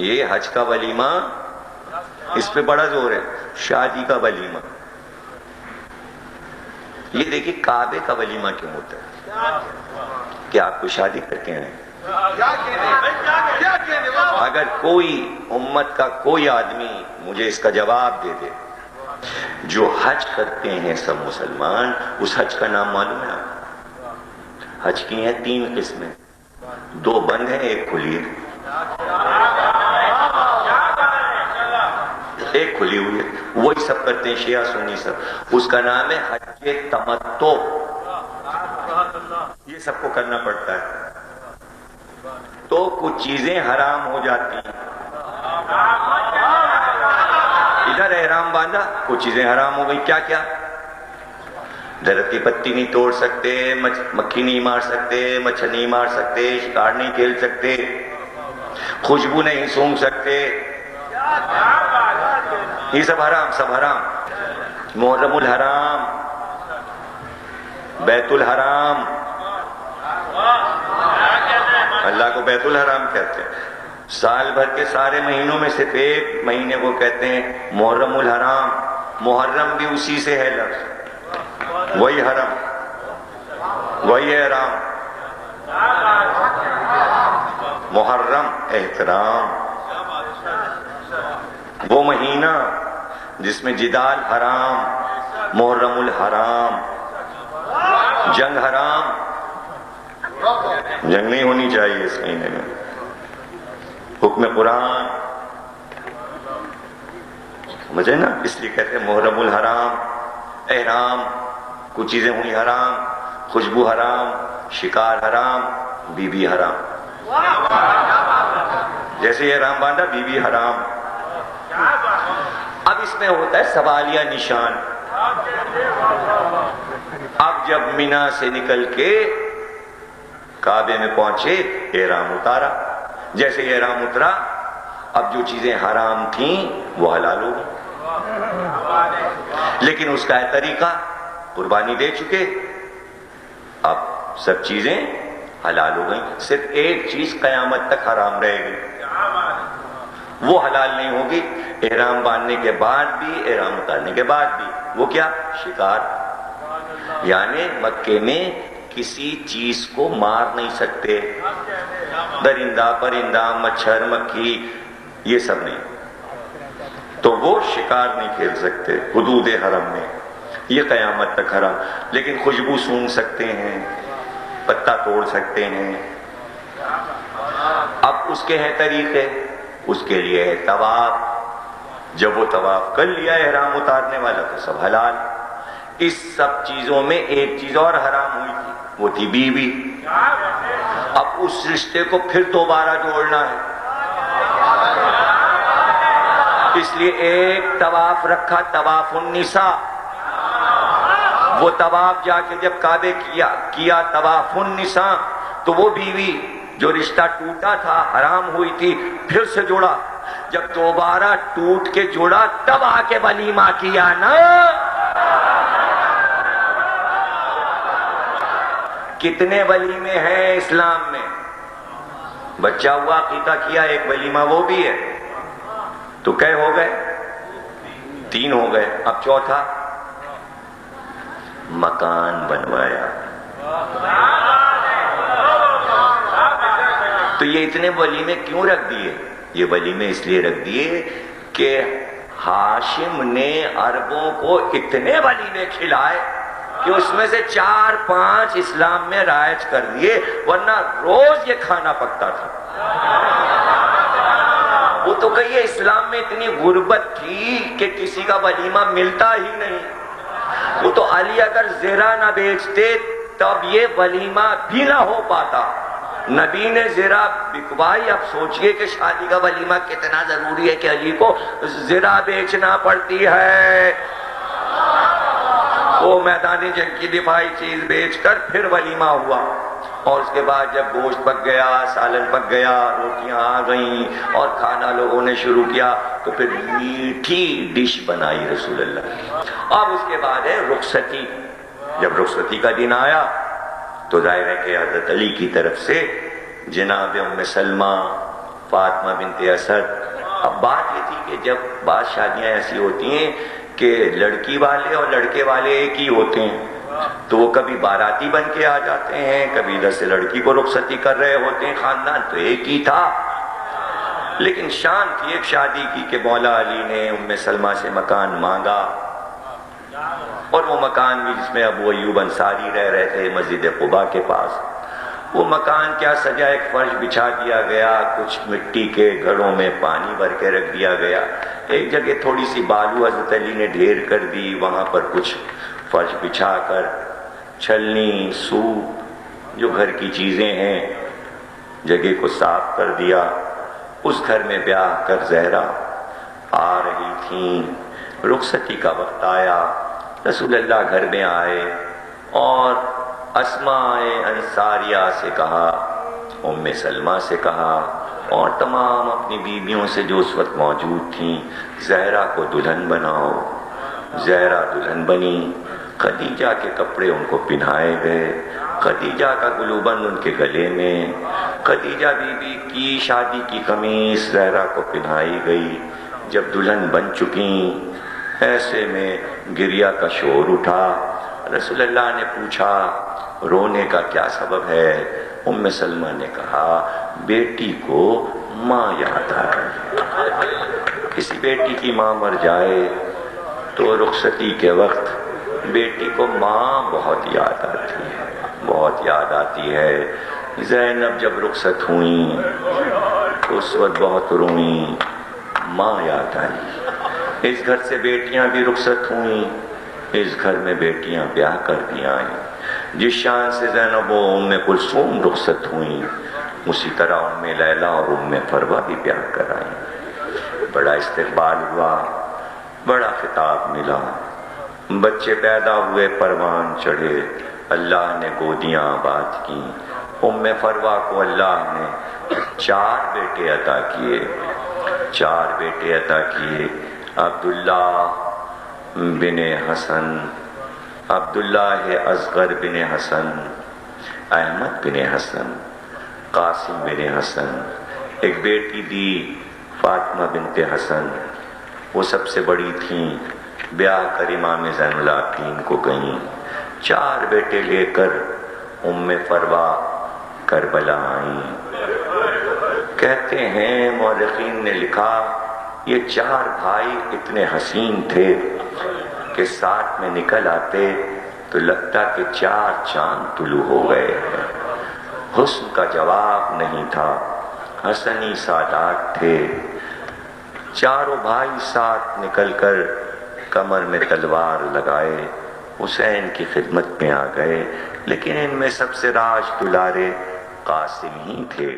یہ حج کا ولیمہ اس پہ بڑا زور ہے، شادی کا ولیمہ. یہ دیکھیے کعبے کا ولیمہ کیوں ہوتا ہے کہ آپ کو شادی کر کے آئیں. اگر کوئی امت کا کوئی آدمی مجھے اس کا جواب دے دے، جو حج کرتے ہیں سب مسلمان، اس حج کا نام معلوم ہے آپ؟ حج کی ہیں 3 قسمیں، 2 بند ہیں، 1 کھلی ہے. ایک کھلی ہوئی ہے، وہی سب کرتے ہیں، شیعہ سنی سب. اس کا نام ہے حج تمتع. یہ سب کو کرنا پڑتا ہے. تو کچھ چیزیں حرام ہو جاتی ہیں. ادھر احرام باندھا، کچھ چیزیں حرام ہو گئی. کیا کیا؟ درخت کی پتی نہیں توڑ سکتے، مکھی نہیں مار سکتے، مچھر نہیں مار سکتے، شکار نہیں کھیل سکتے، خوشبو نہیں سونگھ سکتے. یہ سب حرام، سب حرام. محرم الحرام، بیت الحرام، اللہ کو بیت الحرام کہتے ہیں. سال بھر کے سارے مہینوں میں صرف ایک مہینے کو کہتے ہیں محرم الحرام. محرم بھی اسی سے ہے لفظ، وہی حرم، وہی احرام. محرم احترام، وہ مہینہ جس میں جدال حرام، محرم الحرام. جنگ حرام، جنگ نہیں ہونی چاہیے اس مہینے میں. حکم قرآن، سمجھے نا؟ اس لیے کہتے ہیں محرم الحرام. احرام، کچھ چیزیں ہوئی حرام، خوشبو حرام، شکار حرام، بی بی حرام. جیسے احرام باندھا، بی بی حرام. اب اس میں ہوتا ہے سوالیہ نشان. اب جب مینا سے نکل کے کعبے میں پہنچے، احرام اتارا. جیسے احرام اترا، اب جو چیزیں حرام تھیں وہ حلال ہو گئی. لیکن اس کا ہے طریقہ، قربانی دے چکے، اب سب چیزیں حلال ہو گئیں. صرف ایک چیز قیامت تک حرام رہے گی، وہ حلال نہیں ہوگی احرام باندھنے کے بعد بھی، احرام اتارنے کے بعد بھی. وہ کیا؟ شکار. یعنی مکے میں کسی چیز کو مار نہیں سکتے، درندہ پرندہ مچھر مکھی یہ سب نہیں. تو وہ شکار نہیں کھیل سکتے حدود حرم میں، یہ قیامت تک حرام. لیکن خوشبو سونگھ سکتے ہیں، پتا توڑ سکتے ہیں. اب اس کے ہیں طریقے، اس کے لیے ہے طواف. جب وہ طواف کر لیا احرام اتارنے والا تو سب حلال. اس سب چیزوں میں ایک چیز اور حرام ہوئی تھی، وہ تھی بیوی. اب اس رشتے کو پھر دوبارہ جوڑنا ہے، اس لیے ایک طواف رکھا، طواف النساء. وہ طواف جا کے جب کعبے کیا طواف النساء، تو وہ بیوی جو رشتہ ٹوٹا تھا، حرام ہوئی تھی، پھر سے جوڑا. جب دوبارہ ٹوٹ کے جوڑا تب آ کے ولیمہ کیا نا. کتنے ولیمے ہیں اسلام میں؟ بچہ ہوا عقیقہ کیا، ایک ولیمہ وہ بھی ہے. تو کئے ہو گئے؟ 3 ہو گئے. اب چوتھا مکان بنوایا. تو یہ اتنے ولیمے کیوں رکھ دیے؟ یہ ولیمے اس لیے رکھ دیے کہ ہاشم نے عربوں کو اتنے ولیمے کھلائے کہ اس میں سے 4-5 اسلام میں رائج کر دیے، ورنہ روز یہ کھانا پکتا تھا. وہ تو کہیے اسلام میں اتنی غربت تھی کہ کسی کا ولیمہ ملتا ہی نہیں. وہ تو علی اگر زرہ نہ بیچتے تب یہ ولیمہ بھی نہ ہو پاتا. نبی نے زرہ بکوائی. اب سوچئے کہ شادی کا ولیمہ کتنا ضروری ہے کہ علی کو زرہ بیچنا پڑتی ہے. وہ میدان جنگ کی دفاعی چیز بیچ کر پھر ولیمہ ہوا. اور اس کے بعد جب گوشت پک گیا، سالن پک گیا، روٹیاں آ گئیں اور کھانا لوگوں نے شروع کیا، تو پھر میٹھی ڈش بنائی رسول اللہ. اب اس کے بعد ہے رخصتی. جب رخصتی کا دن آیا تو ظاہر ہے کہ حضرت علی کی طرف سے جناب ام سلمہ فاطمہ بنت اسد. اب بات یہ تھی کہ جب بعض شادیاں ایسی ہوتی ہیں کہ لڑکی والے اور لڑکے والے ایک ہی ہوتے ہیں، تو وہ کبھی باراتی بن کے آ جاتے ہیں، کبھی ادھر سے لڑکی کو رخصتی کر رہے ہوتے ہیں. خاندان تو ایک ہی تھا، لیکن شان تھی ایک شادی کی کہ مولا علی نے ام سلمہ سے مکان مانگا، اور وہ مکان بھی جس میں ابو ایوب انصاری رہ رہے تھے مسجد قباء کے پاس، وہ مکان کیا سجا، ایک فرش بچھا دیا گیا، کچھ مٹی کے گھڑوں میں پانی بھر کے رکھ دیا گیا، ایک جگہ تھوڑی سی بالو حضرت علی نے ڈھیر کر دی، وہاں پر کچھ فرش بچھا کر چھلنی سوپ جو گھر کی چیزیں ہیں جگہ کو صاف کر دیا. اس گھر میں بیاہ کر زہرا آ رہی تھیں، رخصتی کا وقت آیا، رسول اللہ گھر میں آئے اور اسماء انصاریہ سے کہا، ام سلمہ سے کہا اور تمام اپنی بیویوں سے جو اس وقت موجود تھیں، زہرا کو دلہن بناؤ. زہرا دلہن بنی، خدیجہ کے کپڑے ان کو پہنائے گئے، خدیجہ کا گلوبند ان کے گلے میں، خدیجہ بی بی کی شادی کی قمیص زہرا کو پہنائی گئی. جب دلہن بن چکیں، ایسے میں گریہ کا شور اٹھا. رسول اللہ نے پوچھا رونے کا کیا سبب ہے؟ ام سلمہ نے کہا بیٹی کو ماں یاد آ رہی. کسی بیٹی کی ماں مر جائے تو رخصتی کے وقت بیٹی کو ماں بہت یاد آتی ہے، بہت یاد آتی ہے. زینب جب رخصت ہوئیں تو اس وقت بہت روئیں، ماں یاد آئی. اس گھر سے بیٹیاں بھی رخصت ہوئیں، اس گھر میں بیٹیاں بیاہ کر بھی آئیں. جس شان سے زینب و ام کلثوم رخصت ہوئیں، اسی طرح ام لیلہ اور ام فروہ بھی بیاہ کر آئیں. بڑا استقبال ہوا، بڑا خطاب ملا، بچے پیدا ہوئے، پروان چڑھے، اللہ نے گودیاں آباد کی. ام فروہ کو اللہ نے 4 بیٹے عطا کیے، 4 بیٹے عطا کیے. عبداللہ بن حسن، عبداللہ اصغر بن حسن، احمد بن حسن، قاسم بن حسن. ایک بیٹی دی فاطمہ بنت حسن، وہ سب سے بڑی تھیں، بیاہ کر امام زین العابدین کو گئیں. 4 بیٹے لے کر ام فروہ کربلا آئیں. کہتے ہیں مورخین نے لکھا یہ 4 بھائی اتنے حسین تھے کہ ساتھ میں نکل آتے تو لگتا کہ 4 چاند طلوع ہو گئے. حسن کا جواب نہیں تھا، حسنی سادات تھے. چاروں بھائی ساتھ نکل کر کمر میں تلوار لگائے حسین کی خدمت میں آ گئے، لیکن ان میں سب سے راج دلارے قاسم ہی تھے.